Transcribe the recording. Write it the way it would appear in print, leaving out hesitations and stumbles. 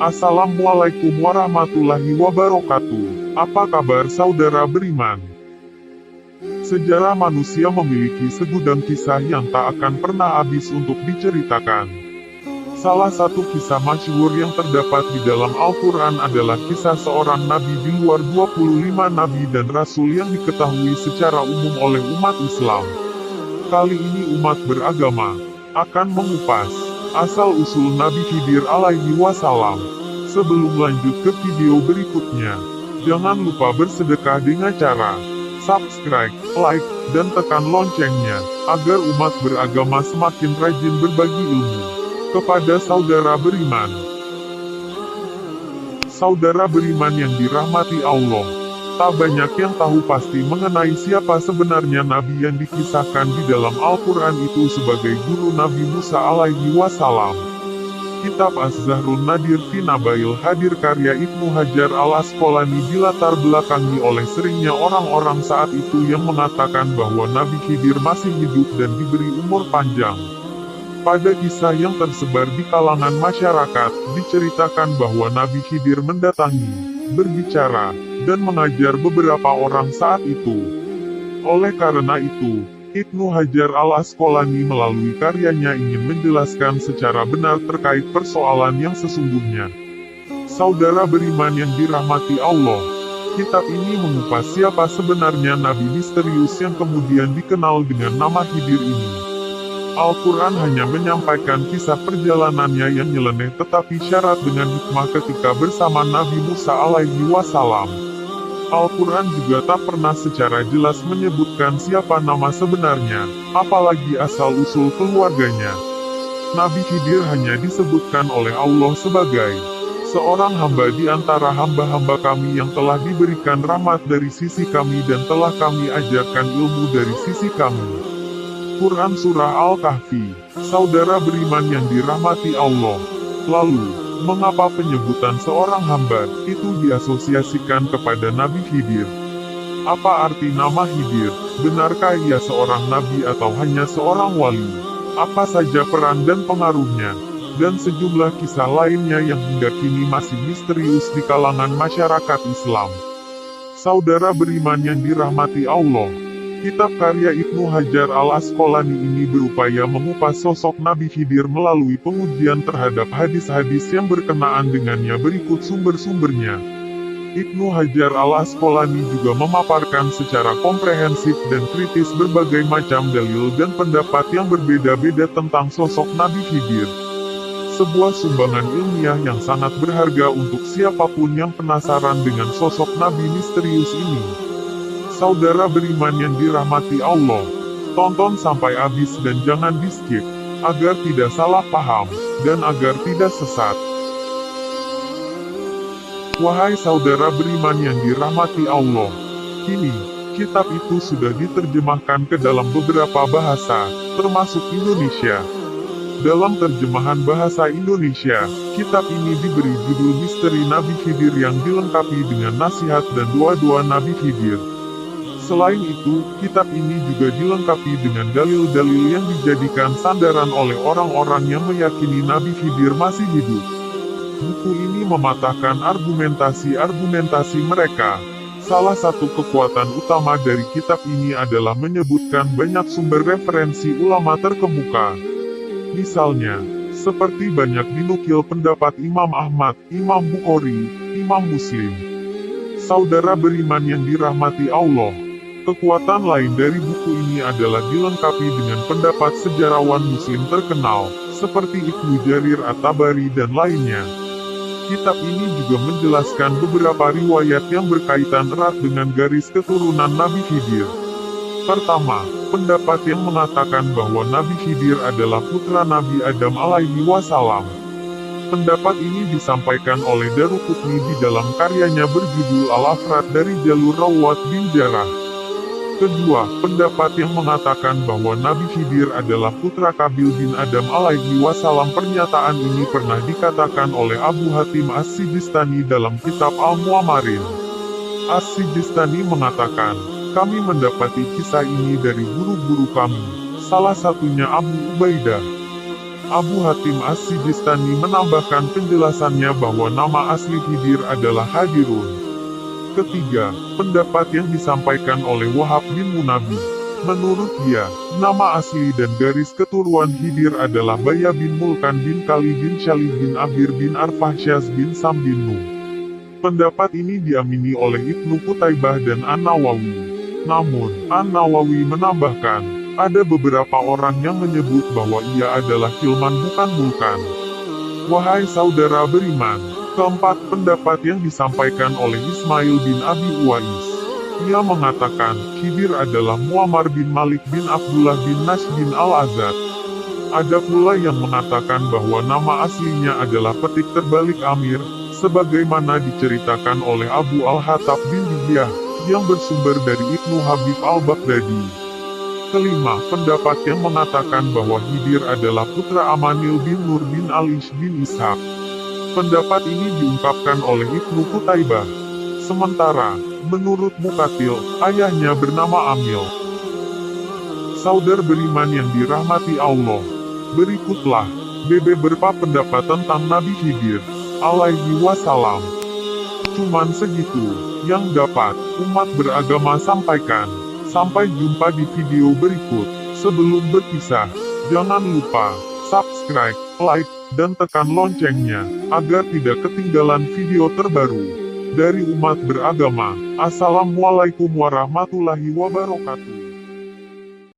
Assalamualaikum warahmatullahi wabarakatuh. Apa kabar saudara beriman? Sejarah manusia memiliki segudang kisah yang tak akan pernah habis untuk diceritakan. Salah satu kisah masyhur yang terdapat di dalam Al-Quran adalah kisah seorang nabi di luar 25 nabi dan rasul yang diketahui secara umum oleh umat Islam. Kali ini umat beragama akan mengupas asal-usul Nabi Khidir alaihi wasallam. Sebelum lanjut ke video berikutnya, jangan lupa bersedekah dengan cara subscribe, like, dan tekan loncengnya, agar umat beragama semakin rajin berbagi ilmu kepada saudara beriman. Saudara beriman yang dirahmati Allah, tak banyak yang tahu pasti mengenai siapa sebenarnya Nabi yang dikisahkan di dalam Al-Quran itu sebagai guru Nabi Musa alaihi wasallam. Kitab Az-Zahrun Nadir fi Nabail Hadir karya Ibnu Hajar al-Asqalani dilatar belakangi oleh seringnya orang-orang saat itu yang mengatakan bahwa Nabi Khidir masih hidup dan diberi umur panjang. Pada kisah yang tersebar di kalangan masyarakat, diceritakan bahwa Nabi Khidir mendatangi, berbicara, dan mengajar beberapa orang saat itu. Oleh karena itu, Ibnu Hajar al-Asqalani melalui karyanya ingin menjelaskan secara benar terkait persoalan yang sesungguhnya. Saudara beriman yang dirahmati Allah, kitab ini mengupas siapa sebenarnya Nabi misterius yang kemudian dikenal dengan nama Khidir ini. Al-Quran hanya menyampaikan kisah perjalanannya yang nyeleneh tetapi syarat dengan hikmah ketika bersama Nabi Musa alaihi wasallam. Al-Quran juga tak pernah secara jelas menyebutkan siapa nama sebenarnya, apalagi asal-usul keluarganya. Nabi Khidir hanya disebutkan oleh Allah sebagai seorang hamba di antara hamba-hamba kami yang telah diberikan rahmat dari sisi kami dan telah kami ajarkan ilmu dari sisi kami. Quran Surah Al-Kahfi. Saudara beriman yang dirahmati Allah. Lalu, mengapa penyebutan seorang hamba itu diasosiasikan kepada Nabi Khidir? Apa arti nama Khidir? Benarkah ia seorang nabi atau hanya seorang wali? Apa saja peran dan pengaruhnya? Dan sejumlah kisah lainnya yang hingga kini masih misterius di kalangan masyarakat Islam. Saudara beriman yang dirahmati Allah, kitab karya Ibnu Hajar al-Asqalani ini berupaya mengupas sosok Nabi Khidir melalui pengujian terhadap hadis-hadis yang berkenaan dengannya. Berikut sumber-sumbernya. Ibnu Hajar al-Asqalani juga memaparkan secara komprehensif dan kritis berbagai macam dalil dan pendapat yang berbeda-beda tentang sosok Nabi Khidir. Sebuah sumbangan ilmiah yang sangat berharga untuk siapapun yang penasaran dengan sosok Nabi misterius ini. Saudara beriman yang dirahmati Allah, tonton sampai habis dan jangan di-skip, agar tidak salah paham, dan agar tidak sesat. Wahai saudara beriman yang dirahmati Allah, kini, kitab itu sudah diterjemahkan ke dalam beberapa bahasa, termasuk Indonesia. Dalam terjemahan bahasa Indonesia, kitab ini diberi judul Misteri Nabi Khidir yang dilengkapi dengan nasihat dan doa-doa Nabi Khidir. Selain itu, kitab ini juga dilengkapi dengan dalil-dalil yang dijadikan sandaran oleh orang-orang yang meyakini Nabi Khidir masih hidup. Buku ini mematahkan argumentasi-argumentasi mereka. Salah satu kekuatan utama dari kitab ini adalah menyebutkan banyak sumber referensi ulama terkemuka. Misalnya, seperti banyak dinukil pendapat Imam Ahmad, Imam Bukhari, Imam Muslim. Saudara beriman yang dirahmati Allah, kekuatan lain dari buku ini adalah dilengkapi dengan pendapat sejarawan Muslim terkenal, seperti Ibnu Jarir At-Tabari dan lainnya. Kitab ini juga menjelaskan beberapa riwayat yang berkaitan erat dengan garis keturunan Nabi Khidir. Pertama, pendapat yang mengatakan bahwa Nabi Khidir adalah putra Nabi Adam alaihi wasallam. Pendapat ini disampaikan oleh Daruqutni di dalam karyanya berjudul Al-Afrad dari jalur Rawat bin Jarrah. Kedua, pendapat yang mengatakan bahwa Nabi Khidir adalah putra Qabil bin Adam alaihi wasallam. Pernyataan ini pernah dikatakan oleh Abu Hatim As-Sijistani dalam kitab Al-Mu'ammarin. As-Sijistani mengatakan, kami mendapati kisah ini dari guru-guru kami, salah satunya Abu Ubaidah. Abu Hatim As-Sijistani menambahkan penjelasannya bahwa nama asli Khidir adalah Hadirun. Ketiga, pendapat yang disampaikan oleh Wahab bin Munabbih. Menurut dia, nama asli dan garis keturunan Khidir adalah Baya bin Mulkan bin Kali bin Syalih bin Abir bin Arfahsyaz bin Sam bin Nuh. Pendapat ini diamini oleh Ibnu Qutaibah dan An-Nawawi. Namun, An-Nawawi menambahkan, ada beberapa orang yang menyebut bahwa ia adalah Kilman bukan Mulkan. Wahai saudara beriman, keempat pendapat yang disampaikan oleh Ismail bin Abi Uwais. Ia mengatakan, Khidir adalah Muammar bin Malik bin Abdullah bin Nash bin Al-Azad. Ada pula yang mengatakan bahwa nama aslinya adalah petik terbalik Amir, sebagaimana diceritakan oleh Abu Al-Hattab bin Dihyah, yang bersumber dari Ibnu Habib Al-Baghdadi. Kelima, pendapat yang mengatakan bahwa Khidir adalah putra Amanil bin Nur bin Alish bin Ishaq. Pendapat ini diungkapkan oleh Ibnu Qutaibah. Sementara, menurut Muqatil, ayahnya bernama Amil. Saudara beriman yang dirahmati Allah, berikutlah beberapa pendapat tentang Nabi Khidir, alaihi wassalam. Cuman segitu yang dapat umat beragama sampaikan. Sampai jumpa di video berikut. Sebelum berpisah, jangan lupa subscribe, like, dan tekan loncengnya, agar tidak ketinggalan video terbaru dari umat beragama. Assalamualaikum warahmatullahi wabarakatuh.